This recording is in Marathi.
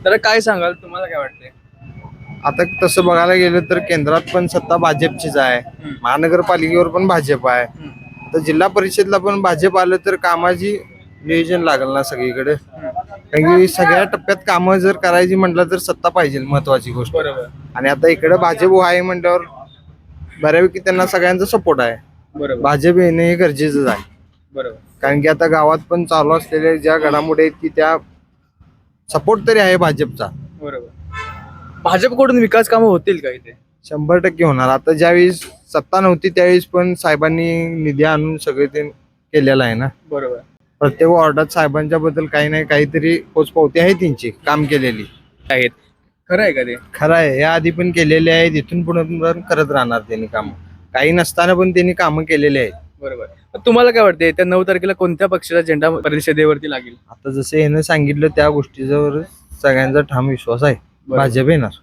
तर काय सांगाल, तुम्हाला काय वाटतंय? आता तसं बघायला गेलं तर केंद्रात पण सत्ता भाजपचीच आहे, महानगरपालिकेवर पण भाजप आहे, तर जिल्हा परिषदला पण भाजप आलं तर कामाची नियोजन लागल ना सगळीकडे. कारण की सगळ्या टप्प्यात कामं जर करायची म्हटलं तर सत्ता पाहिजे, महत्वाची गोष्ट. बरोबर. आणि आता इकडे भाजप आहे म्हटल्यावर बऱ्यापैकी त्यांना सगळ्यांचा सपोर्ट आहे. बरोबर. भाजप येणे हे गरजेचंच आहे. बरोबर. कारण की आता गावात पण चालू असलेल्या ज्या घडामोडी आहेत की त्या सपोर्ट तरी आहे भाजपचा. बरोबर. भाजपकडून विकास कामं होतील का इथे? 100% होणार. आता ज्यावेळेस सत्ता नव्हती त्यावेळेस पण साहेबांनी निधी आणून सगळे ते केलेलं आहे ना. बरोबर. प्रत्येक वॉर्डात साहेबांच्या बद्दल काही नाही काहीतरी पोचपावती आहे त्यांची काम केलेली. आहेत. खरं आहे का ते? खरं आहे, या आधी पण केलेले आहेत, इथून पुढे पण करत राहणार त्यांनी काम. काही नसताना पण त्यांनी कामं केलेली आहेत. बरोबर. तर तुम्हाला काय वाटतंय, त्या 9 तारखेला कोणत्या पक्षाचा झेंडा परिषदेवरती लागेल? आता जसं यानं सांगितलं त्या गोष्टीवर सगळ्यांचा ठाम विश्वास आहे, भाजप येणार.